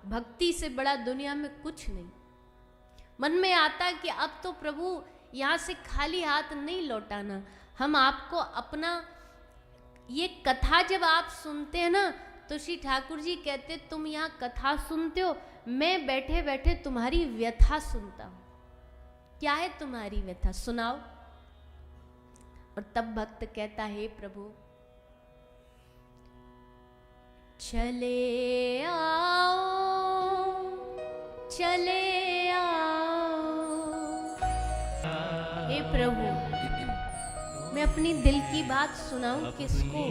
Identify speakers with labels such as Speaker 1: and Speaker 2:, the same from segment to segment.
Speaker 1: भक्ति से बड़ा दुनिया में कुछ नहीं। मन में आता कि अब तो प्रभु यहाँ से खाली हाथ नहीं लौटाना, हम आपको अपना, ये कथा जब आप सुनते हैं ना तो श्री ठाकुर जी कहते तुम यहाँ कथा सुनते हो, मैं बैठे बैठे तुम्हारी व्यथा सुनता हूँ। क्या है तुम्हारी व्यथा, सुनाओ। और तब भक्त कहता हे प्रभु चले आओ चले आओ। हे प्रभु मैं अपनी दिल की बात सुनाऊं किसको,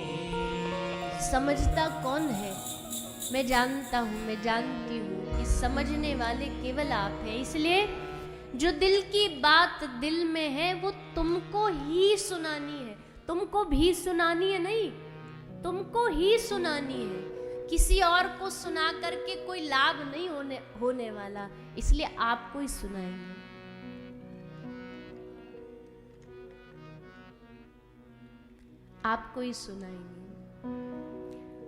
Speaker 1: समझता कौन है। मैं जानता हूँ, मैं जानती हूँ कि समझने वाले केवल आप हैं, इसलिए जो दिल की बात दिल में है वो तुमको ही सुनानी है, तुमको भी सुनानी है, नहीं तुमको ही सुनानी है। किसी और को सुना करके कोई लाभ नहीं होने वाला, इसलिए आपको ही सुनाएंगे। आपको ही सुनाएंगे।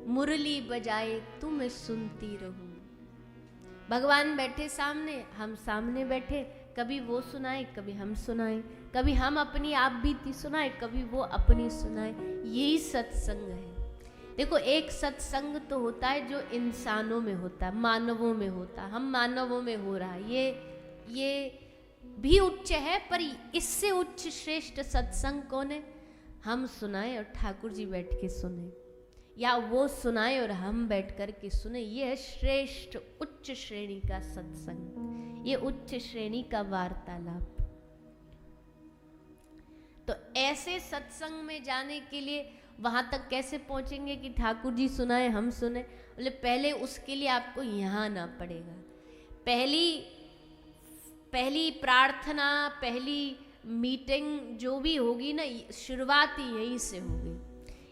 Speaker 1: मुरली बजाए तुम सुनती रहूं। भगवान बैठे सामने, हम सामने बैठे, कभी वो सुनाए कभी हम सुनाए, कभी हम अपनी आप बीती सुनाए कभी वो अपनी सुनाए। यही सत्संग है। देखो एक सत्संग तो होता है जो इंसानों में होता है, मानवों में होता है, हम मानवों में हो रहा है, ये भी उच्च है, पर इससे उच्च श्रेष्ठ सत्संग कौन है? हम सुनाए और ठाकुर जी बैठ के सुने, या वो सुनाए और हम बैठ कर के सुने। ये है श्रेष्ठ उच्च श्रेणी का सत्संग, ये उच्च श्रेणी का वार्तालाप। तो ऐसे सत्संग में जाने के लिए वहां तक कैसे पहुंचेंगे कि ठाकुर जी सुनाए हम सुने? बोले पहले उसके लिए आपको यहाँ आना पड़ेगा। पहली प्रार्थना, पहली मीटिंग जो भी होगी ना, शुरुआत ही यहीं से होगी।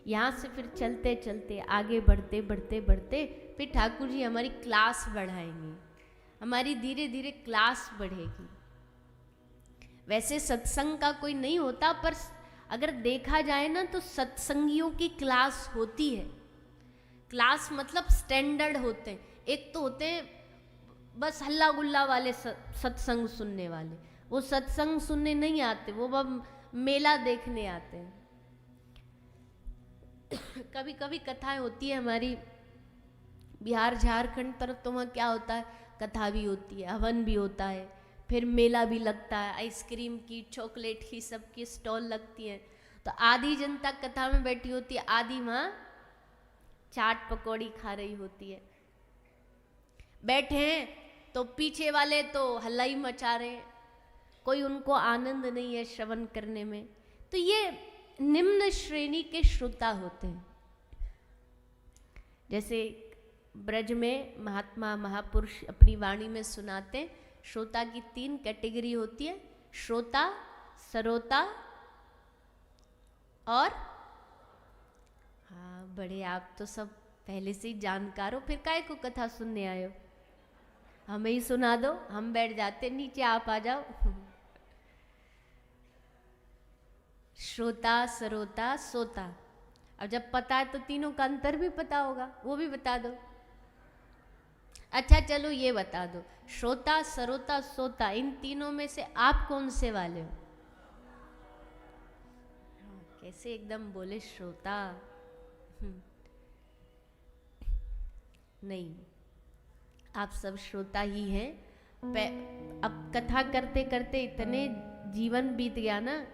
Speaker 1: यहाँ से फिर चलते चलते आगे बढ़ते बढ़ते बढ़ते फिर ठाकुर जी हमारी क्लास बढ़ाएंगे, हमारी धीरे धीरे क्लास बढ़ेगी। वैसे सत्संग का कोई नहीं होता, पर अगर देखा जाए ना तो सत्संगियों की क्लास होती है। क्लास मतलब स्टैंडर्ड होते हैं। एक तो होते हैं बस हल्ला गुल्ला वाले सत्संग सुनने वाले, वो सत्संग सुनने नहीं आते, वो मेला देखने आते हैं। कभी कभी कथाएं होती है हमारी बिहार झारखंड तरफ, तो वहाँ क्या होता है, कथा भी होती है, हवन भी होता है, फिर मेला भी लगता है, आइसक्रीम की, चॉकलेट की, सबकी स्टॉल लगती है। तो आधी जनता कथा में बैठी होती है, आधी वहाँ चाट पकौड़ी खा रही होती है। बैठे हैं तो पीछे वाले तो हल्ला ही मचा रहे हैं, कोई उनको आनंद नहीं है श्रवण करने में। तो ये निम्न श्रेणी के श्रोता होते हैं। जैसे ब्रज में महात्मा महापुरुष अपनी वाणी में सुनाते हैं, श्रोता की 3 कैटेगरी होती है, श्रोता, सरोता और, हाँ बड़े आप तो सब पहले से ही जानकार हो, फिर काहे को कथा सुनने आए हो? हमें ही सुना दो, हम बैठ जाते, नीचे आप आ जाओ। श्रोता, सरोता, सोता। अब जब पता है तो तीनों का अंतर भी पता होगा, वो भी बता दो। अच्छा चलो ये बता दो, श्रोता, सरोता, सोता, इन तीनों में से आप कौन से वाले हो? कैसे एकदम बोले श्रोता। नहीं, आप सब श्रोता ही हैं। अब कथा करते करते इतने जीवन बीत गया ना,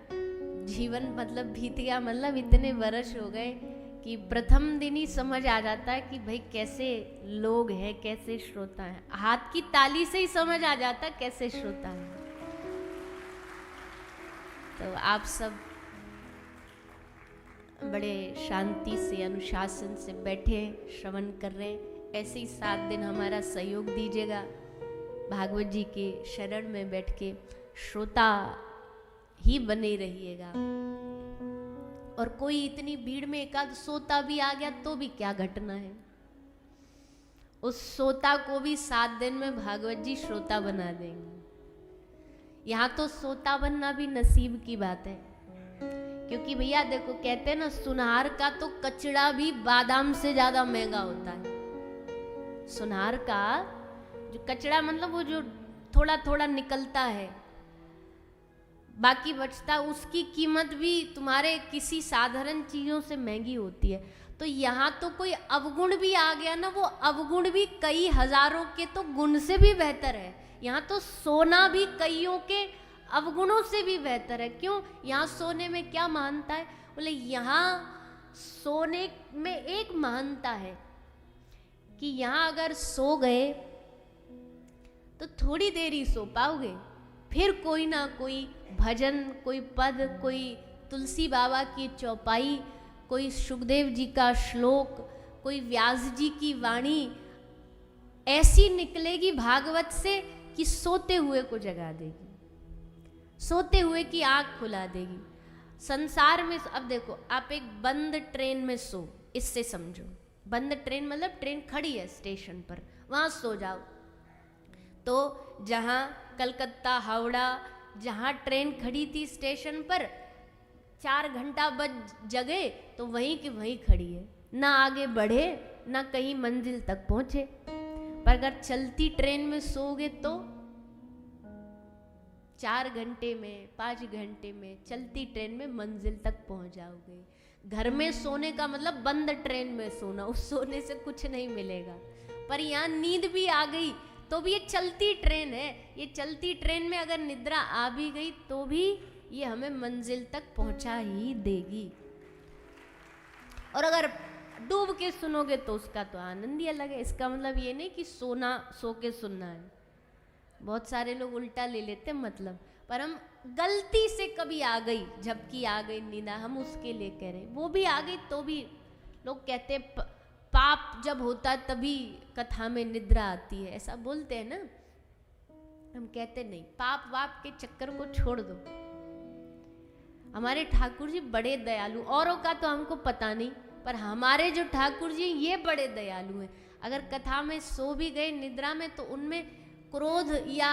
Speaker 1: जीवन मतलब बीत गया मतलब इतने वर्ष हो गए कि प्रथम दिन ही समझ आ जाता है कि भाई कैसे लोग हैं, कैसे श्रोता हैं। हाथ की ताली से ही समझ आ जाता है कैसे श्रोता है। तो आप सब बड़े शांति से, अनुशासन से बैठे श्रवण कर रहे हैं। ऐसे ही 7 दिन हमारा सहयोग दीजिएगा। भागवत जी के शरण में बैठ के श्रोता ही बने रहिएगा। और कोई इतनी भीड़ में एकाध सोता भी आ गया तो भी क्या घटना है, उस सोता को भी 7 दिन में भागवत जी श्रोता बना देंगे। यहाँ तो सोता बनना भी नसीब की बात है, क्योंकि भैया देखो कहते हैं ना, सुनार का तो कचड़ा भी बादाम से ज्यादा महंगा होता है। सुनार का जो कचड़ा मतलब वो जो थोड़ा थोड़ा निकलता है, बाकी बचता, उसकी कीमत भी तुम्हारे किसी साधारण चीज़ों से महंगी होती है। तो यहाँ तो कोई अवगुण भी आ गया ना, वो अवगुण भी कई हजारों के तो गुण से भी बेहतर है। यहाँ तो सोना भी कईयों के अवगुणों से भी बेहतर है। क्यों? यहाँ सोने में क्या महानता है? बोले यहाँ सोने में एक महानता है कि यहाँ अगर सो गए तो थोड़ी देर ही सो पाओगे, फिर कोई ना कोई भजन, कोई पद, कोई तुलसी बाबा की चौपाई, कोई सुखदेव जी का श्लोक, कोई व्यास जी की वाणी ऐसी निकलेगी भागवत से कि सोते हुए को जगा देगी, सोते हुए की आंख खुला देगी। संसार में अब देखो, आप एक बंद ट्रेन में सो, इससे समझो, बंद ट्रेन मतलब ट्रेन खड़ी है स्टेशन पर, वहाँ सो जाओ। तो जहाँ कलकत्ता, हावड़ा, जहाँ ट्रेन खड़ी थी स्टेशन पर, 4 घंटा बज जगे तो वहीं की वहीं खड़ी है, ना आगे बढ़े ना कहीं मंजिल तक पहुँचे। पर अगर चलती ट्रेन में सोओगे तो 4 घंटे में, 5 घंटे में चलती ट्रेन में मंजिल तक पहुँच जाओगे। घर में सोने का मतलब बंद ट्रेन में सोना, उस सोने से कुछ नहीं मिलेगा। पर यहाँ नींद भी आ गई तो भी ये चलती ट्रेन है, ये चलती ट्रेन में अगर निद्रा आ भी गई तो भी ये हमें मंजिल तक पहुंचा ही देगी। और अगर डूब के सुनोगे तो उसका तो आनंद ही अलग है। इसका मतलब ये नहीं कि सोना सो के सुनना है, बहुत सारे लोग उल्टा ले लेते मतलब। पर हम गलती से कभी आ गई, झपकी आ गई नींदा, हम उसके लिए कह रहे, वो भी आ गई तो भी लोग कहते पाप जब होता है तभी कथा में निद्रा आती है, ऐसा बोलते हैं ना। हम कहते नहीं, पाप वाप के चक्कर को छोड़ दो। हमारे ठाकुर जी बड़े दयालु, औरों का तो हमको पता नहीं, पर हमारे जो ठाकुर जी ये बड़े दयालु हैं। अगर कथा में सो भी गए निद्रा में तो उनमें क्रोध या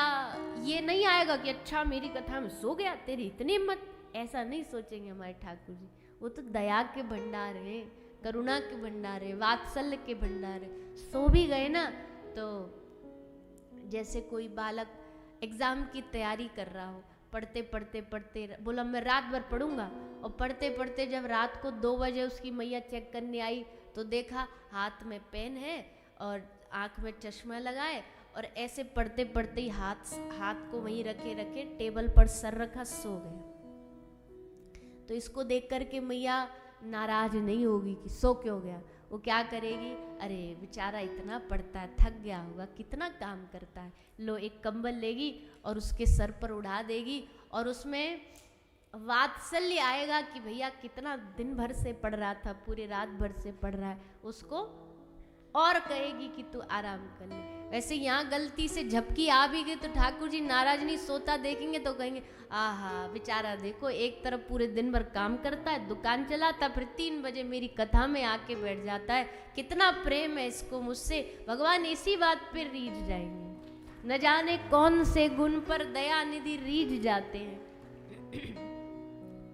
Speaker 1: ये नहीं आएगा कि अच्छा मेरी कथा में सो गया, तेरी इतनी हिम्मत, ऐसा नहीं सोचेंगे हमारे ठाकुर जी। वो तो दया के भंडार हैं, करुणा के भंडार है, वात्सल्य के भंडार है। सो भी गए ना तो जैसे कोई बालक एग्जाम की तैयारी कर रहा हो, पढ़ते पढ़ते पढ़ते बोला मैं रात भर पढ़ूंगा, और पढ़ते पढ़ते जब रात को 2 बजे उसकी मैया चेक करने आई तो देखा हाथ में पेन है और आँख में चश्मा लगाए, और ऐसे पढ़ते पढ़ते ही हाथ को वहीं रखे रखे टेबल पर सर रखा, सो गया। तो इसको देख करके मैया नाराज नहीं होगी कि सो क्यों गया। वो क्या करेगी, अरे बेचारा इतना पढ़ता है, थक गया होगा, कितना काम करता है, लो एक कंबल लेगी और उसके सर पर उड़ा देगी, और उसमें वात्सल्य आएगा कि भैया कितना दिन भर से पढ़ रहा था, पूरे रात भर से पढ़ रहा है, उसको और कहेगी कि तू आराम कर ले। वैसे यहाँ गलती से झपकी आ भी गई तो ठाकुर जी नाराज नहीं, सोता देखेंगे तो कहेंगे आहा बेचारा देखो, एक तरफ पूरे दिन भर काम करता है, दुकान चलाता, फिर 3 बजे मेरी कथा में आके बैठ जाता है, कितना प्रेम है इसको मुझसे। भगवान इसी बात पे रीझ जाएंगे। न जाने कौन से गुण पर दया निधि रीझ जाते हैं,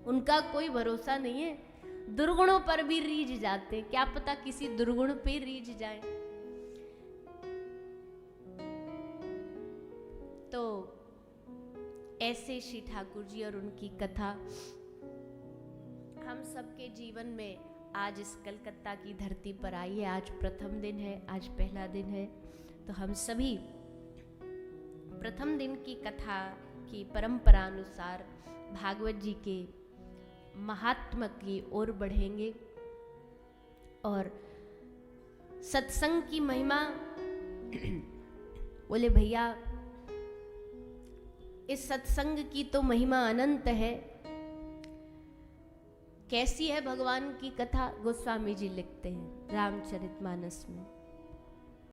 Speaker 1: उनका कोई भरोसा नहीं है। दुर्गुणों पर भी रीझ जाते, क्या पता किसी दुर्गुण पे रीझ जाए। तो ऐसे श्री ठाकुर जी और उनकी कथा हम सबके जीवन में आज इस कलकत्ता की धरती पर आई है। आज प्रथम दिन है, आज पहला दिन है, तो हम सभी प्रथम दिन की कथा की परंपरा अनुसार भागवत जी के महात्म्य की ओर बढ़ेंगे और सत्संग की महिमा। बोले भैया इस सत्संग की तो महिमा अनंत है, कैसी है भगवान की कथा? गोस्वामी जी लिखते हैं रामचरितमानस में,